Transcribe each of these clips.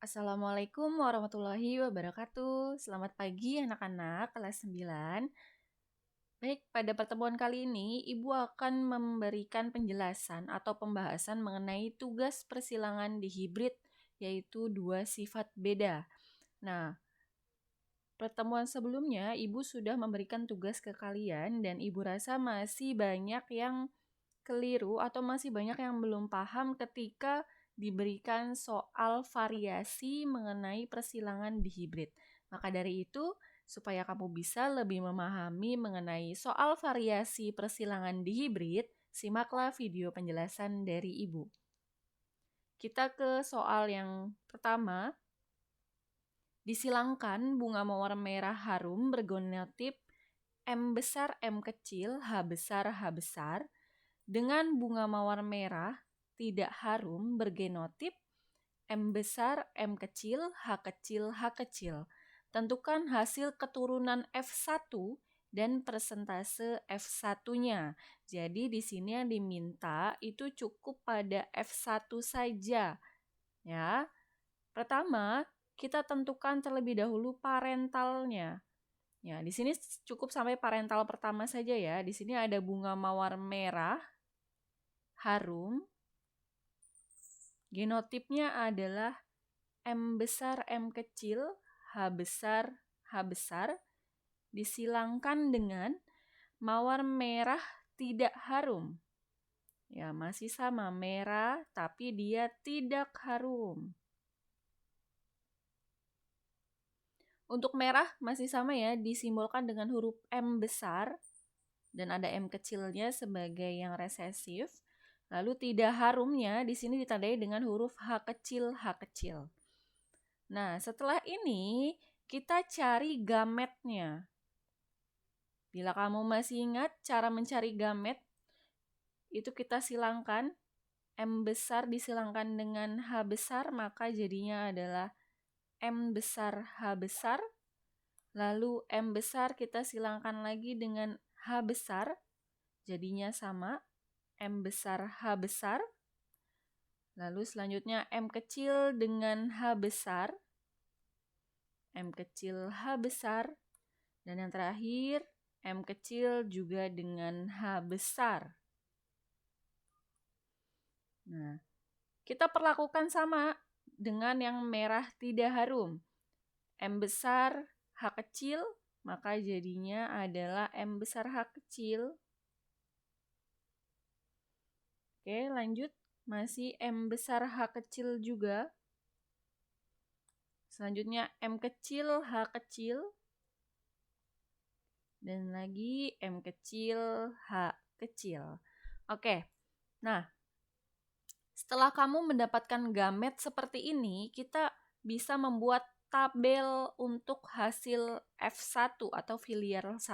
Assalamualaikum warahmatullahi wabarakatuh. Selamat pagi anak-anak kelas 9. Baik, pada pertemuan kali ini Ibu akan memberikan penjelasan atau pembahasan mengenai tugas persilangan di hibrid, yaitu dua sifat beda. Nah, pertemuan sebelumnya Ibu sudah memberikan tugas ke kalian dan Ibu rasa masih banyak yang keliru atau masih banyak yang belum paham ketika diberikan soal variasi mengenai persilangan di hibrid. Maka dari itu, supaya kamu bisa lebih memahami mengenai soal variasi persilangan di hibrid, simaklah video penjelasan dari Ibu. Kita ke soal yang pertama. Disilangkan bunga mawar merah harum bergenotip M besar M kecil H besar H besar dengan bunga mawar merah tidak harum bergenotip M besar M kecil H kecil H kecil. Tentukan hasil keturunan F1 dan persentase F1-nya. Jadi di sini yang diminta itu cukup pada F1 saja. Ya. Pertama, kita tentukan terlebih dahulu parentalnya. Ya, di sini cukup sampai parental pertama saja ya. Di sini ada bunga mawar merah harum. Genotipnya adalah M besar M kecil H besar H besar disilangkan dengan mawar merah tidak harum. Ya, masih sama merah tapi dia tidak harum. Untuk merah masih sama ya, disimbolkan dengan huruf M besar dan ada M kecilnya sebagai yang resesif. Lalu tidak harumnya di sini ditandai dengan huruf H kecil H kecil. Nah, setelah ini kita cari gametnya. Bila kamu masih ingat cara mencari gamet, itu kita silangkan. M besar disilangkan dengan H besar, maka jadinya adalah M besar H besar. Lalu M besar kita silangkan lagi dengan H besar, jadinya sama, M besar H besar. Lalu selanjutnya M kecil dengan H besar, M kecil H besar. Dan yang terakhir, M kecil juga dengan H besar. Nah, kita perlakukan sama dengan yang merah tidak harum. M besar H kecil, maka jadinya adalah M besar H kecil. Oke, lanjut. Masih M besar H kecil juga. Selanjutnya M kecil H kecil. Dan lagi M kecil H kecil. Oke, nah setelah kamu mendapatkan gamet seperti ini, kita bisa membuat tabel untuk hasil F1 atau filial 1.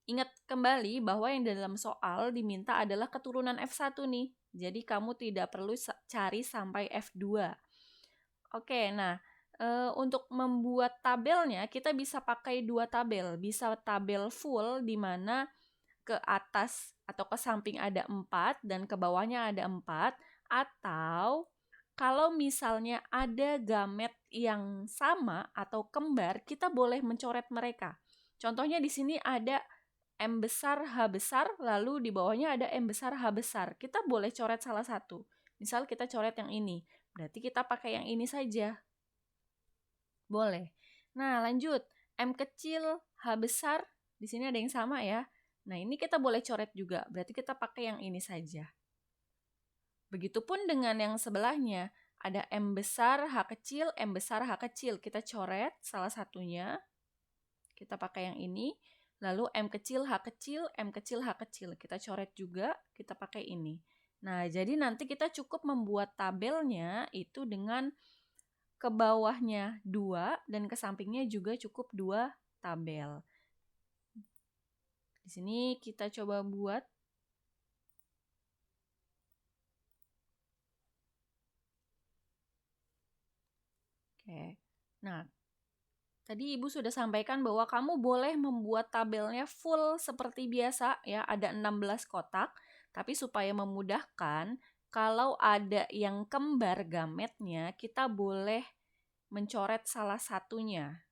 Ingat kembali bahwa yang dalam soal diminta adalah keturunan F1 nih. Jadi kamu tidak perlu cari sampai F2. Oke, nah untuk membuat tabelnya kita bisa pakai dua tabel. Bisa tabel full di mana ke atas atau ke samping ada 4 dan ke bawahnya ada 4. Atau kalau misalnya ada gamet yang sama atau kembar, kita boleh mencoret mereka. Contohnya di sini ada M besar H besar, lalu di bawahnya ada M besar H besar. Kita boleh coret salah satu. Misal kita coret yang ini, berarti kita pakai yang ini saja. Boleh. Nah, lanjut. M kecil H besar, di sini ada yang sama ya. Nah, ini kita boleh coret juga, berarti kita pakai yang ini saja. Begitupun dengan yang sebelahnya, ada M besar H kecil, M besar H kecil. Kita coret salah satunya, kita pakai yang ini. Lalu M kecil H kecil, M kecil H kecil. Kita coret juga, kita pakai ini. Nah, jadi nanti kita cukup membuat tabelnya itu dengan ke bawahnya 2 dan ke sampingnya juga cukup 2 tabel. Di sini kita coba buat. Oke. Nah, tadi Ibu sudah sampaikan bahwa kamu boleh membuat tabelnya full seperti biasa ya, ada 16 kotak, tapi supaya memudahkan kalau ada yang kembar gametnya, kita boleh mencoret salah satunya.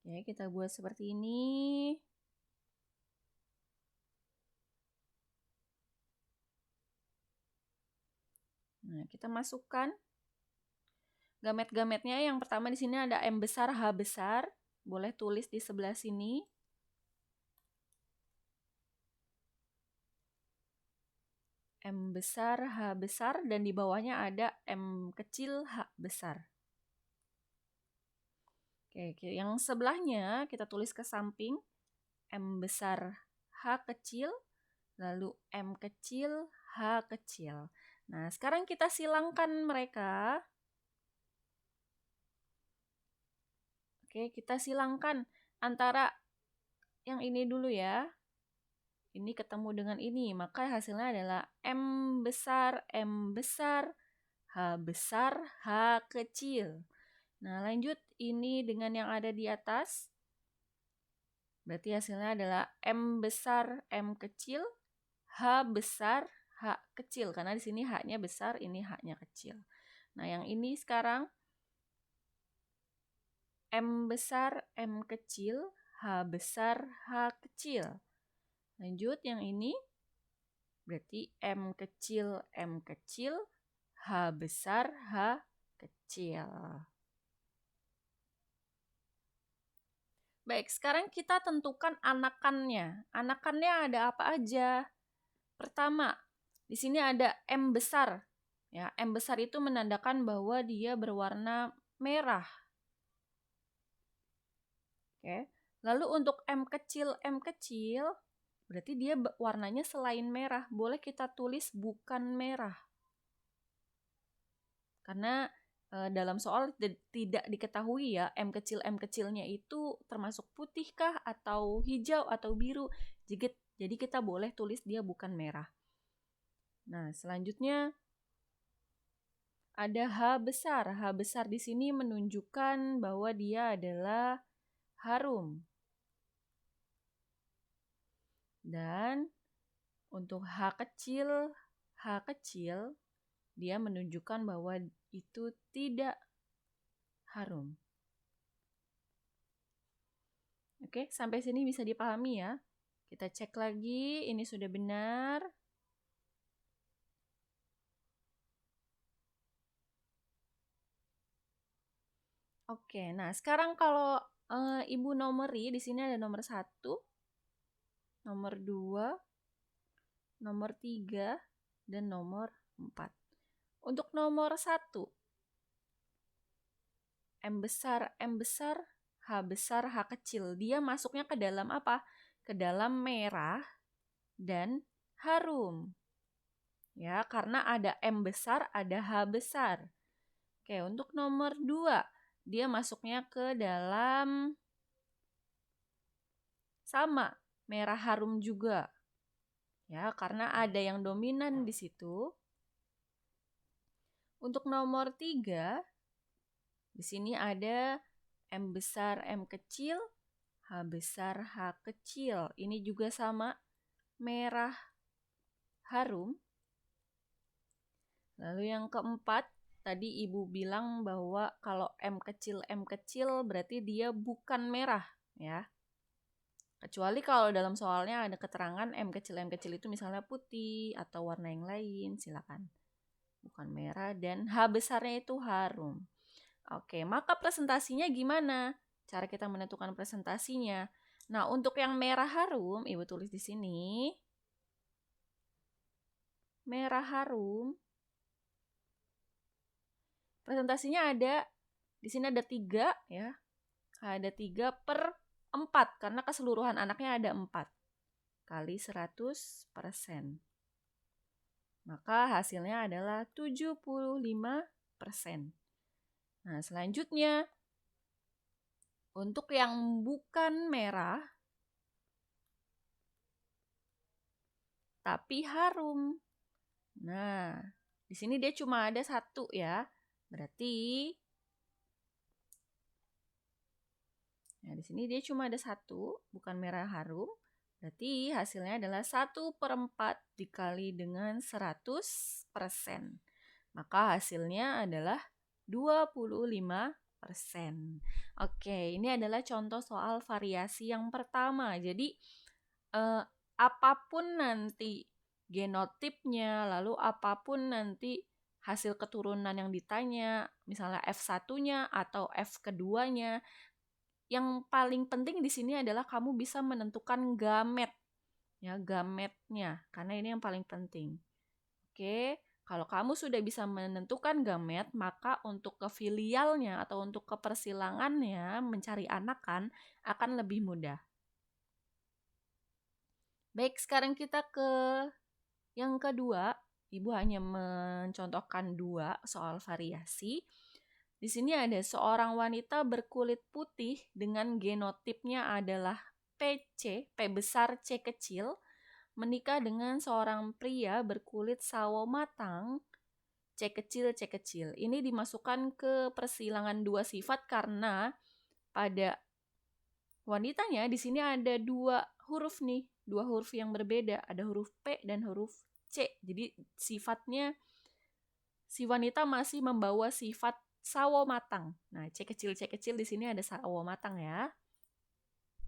Oke, kita buat seperti ini. Nah, kita masukkan gamet-gametnya. Yang pertama di sini ada M besar, H besar. Boleh tulis di sebelah sini. M besar, H besar, dan di bawahnya ada M kecil, H besar. Oke, yang sebelahnya kita tulis ke samping, M besar, H kecil, lalu M kecil, H kecil. Nah, sekarang kita silangkan mereka. Oke, kita silangkan antara yang ini dulu ya. Ini ketemu dengan ini, maka hasilnya adalah M besar, H besar, H kecil. Nah, lanjut ini dengan yang ada di atas. Berarti hasilnya adalah M besar, M kecil, H besar, H kecil. Karena di sini H-nya besar, ini H-nya kecil. Nah, yang ini sekarang M besar, M kecil, H besar, H kecil. Lanjut yang ini. Berarti M kecil, H besar, H kecil. Baik, sekarang kita tentukan anakannya. Anakannya ada apa aja? Pertama, di sini ada M besar. Ya, M besar itu menandakan bahwa dia berwarna merah. Oke. Lalu untuk M kecil, berarti dia warnanya selain merah. Boleh kita tulis bukan merah. Karena dalam soal tidak diketahui ya, M kecilnya itu termasuk putihkah atau hijau atau biru. Jadi kita boleh tulis dia bukan merah. Nah, selanjutnya ada H besar. H besar di sini menunjukkan bahwa dia adalah harum. Dan untuk H kecil dia menunjukkan bahwa itu tidak harum. Oke, sampai sini bisa dipahami ya. Kita cek lagi, ini sudah benar. Oke, nah sekarang kalau Ibu nomori, di sini ada nomor 1, nomor 2, nomor 3, dan nomor 4. Untuk nomor 1, M besar, H besar, H kecil. Dia masuknya ke dalam apa? Ke dalam merah dan harum. Ya, karena ada M besar, ada H besar. Oke, untuk nomor 2, dia masuknya ke dalam sama, merah harum juga. Ya, karena ada yang dominan di situ. Untuk nomor 3, di sini ada M besar, M kecil, H besar, H kecil. Ini juga sama, merah harum. Lalu yang keempat, tadi Ibu bilang bahwa kalau M kecil berarti dia bukan merah, ya. Kecuali kalau dalam soalnya ada keterangan M kecil itu misalnya putih atau warna yang lain, silakan. Bukan merah dan H besarnya itu harum. Oke, maka presentasinya gimana? Cara kita menentukan presentasinya. Nah, untuk yang merah harum, Ibu tulis di sini. Merah harum. Presentasinya ada, di sini ada 3 ya. Ada 3/4 karena keseluruhan anaknya ada 4 kali 100%. Maka hasilnya adalah 75%. Nah, selanjutnya untuk yang bukan merah tapi harum. Nah, di sini dia cuma ada 1 ya. Berarti nah, di sini dia cuma ada 1, bukan merah harum. Berarti hasilnya adalah 1/4 dikali dengan 100%. Maka hasilnya adalah 25%. Oke, ini adalah contoh soal variasi yang pertama. Jadi, apapun nanti genotipnya, lalu apapun nanti hasil keturunan yang ditanya, misalnya F1-nya atau F keduanya, yang paling penting di sini adalah kamu bisa menentukan gamet, ya, gametnya, karena ini yang paling penting. Oke, kalau kamu sudah bisa menentukan gamet, maka untuk ke filialnya atau untuk ke persilangannya, mencari anakan akan lebih mudah. Baik, sekarang kita ke yang kedua. Ibu hanya mencontohkan 2 soal variasi. Di sini ada seorang wanita berkulit putih dengan genotipnya adalah PC, P besar C kecil, menikah dengan seorang pria berkulit sawo matang, C kecil C kecil. Ini dimasukkan ke persilangan 2 sifat karena pada wanitanya di sini ada 2 huruf nih, 2 huruf yang berbeda, ada huruf P dan huruf C. Jadi sifatnya si wanita masih membawa sifat sawo matang. Nah, C kecil di sini ada sawo matang ya.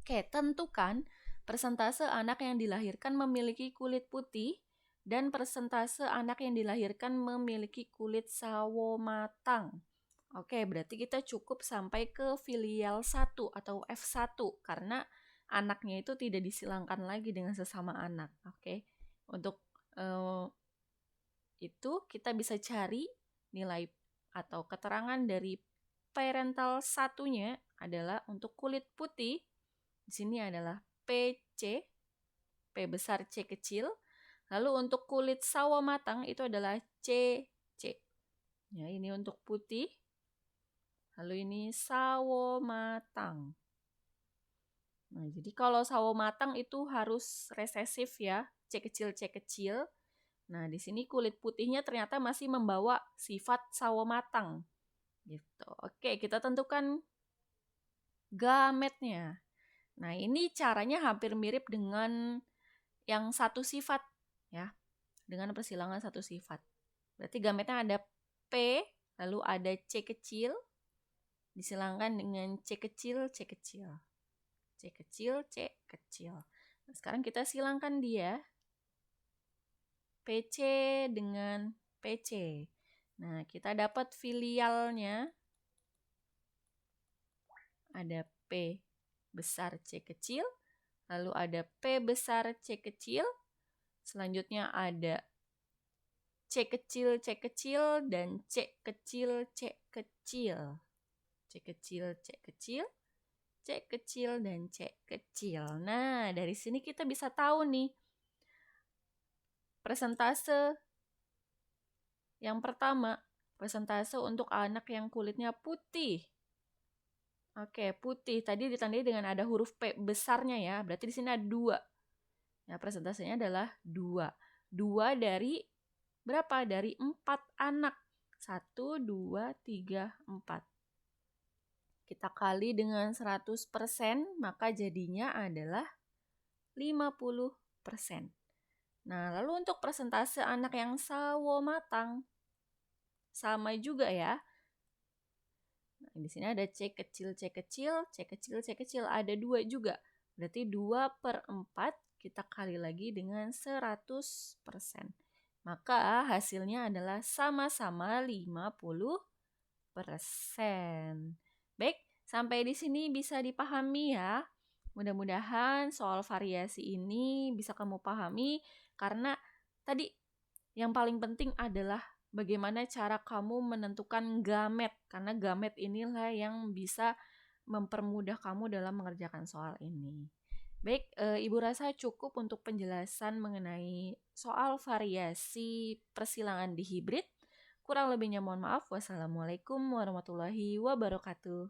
Oke, tentukan persentase anak yang dilahirkan memiliki kulit putih dan persentase anak yang dilahirkan memiliki kulit sawo matang. Oke, berarti kita cukup sampai ke filial 1 atau F1 karena anaknya itu tidak disilangkan lagi dengan sesama anak. Oke, untuk itu kita bisa cari nilai atau keterangan dari parental satunya adalah untuk kulit putih. Di sini adalah PC, P besar C kecil. Lalu untuk kulit sawo matang itu adalah CC. Ya, ini untuk putih. Lalu ini sawo matang. Nah, jadi kalau sawo matang itu harus resesif ya, C kecil C kecil. Nah, di sini kulit putihnya ternyata masih membawa sifat sawo matang. Gitu. Oke, kita tentukan gametnya. Nah, ini caranya hampir mirip dengan yang satu sifat ya. Dengan persilangan satu sifat. Berarti gametnya ada P, lalu ada C kecil disilangkan dengan C kecil C kecil. C kecil C kecil. Nah, sekarang kita silangkan dia. PC dengan PC. Nah, kita dapat filialnya. Ada P besar C kecil, lalu ada P besar C kecil, selanjutnya ada C kecil dan C kecil C kecil. C kecil C kecil, C kecil dan C kecil. Nah, dari sini kita bisa tahu nih persentase yang pertama, persentase untuk anak yang kulitnya putih. Oke, putih. Tadi ditandai dengan ada huruf P besarnya ya. Berarti di sini ada 2. Ya, persentasenya adalah 2. 2 dari berapa? Dari 4 anak. 1, 2, 3, 4. Kita kali dengan 100%, maka jadinya adalah 50%. Nah, lalu untuk persentase anak yang sawo matang, sama juga ya. Nah, di sini ada C kecil, C kecil, C kecil, C kecil. Ada 2 juga. Berarti 2/4 kita kali lagi dengan 100%. Maka hasilnya adalah sama-sama 50%. Baik, sampai di sini bisa dipahami ya. Mudah-mudahan soal variasi ini bisa kamu pahami karena tadi yang paling penting adalah bagaimana cara kamu menentukan gamet karena gamet inilah yang bisa mempermudah kamu dalam mengerjakan soal ini. Baik, Ibu rasa cukup untuk penjelasan mengenai soal variasi persilangan di hibrid. Kurang lebihnya mohon maaf. Wassalamualaikum warahmatullahi wabarakatuh.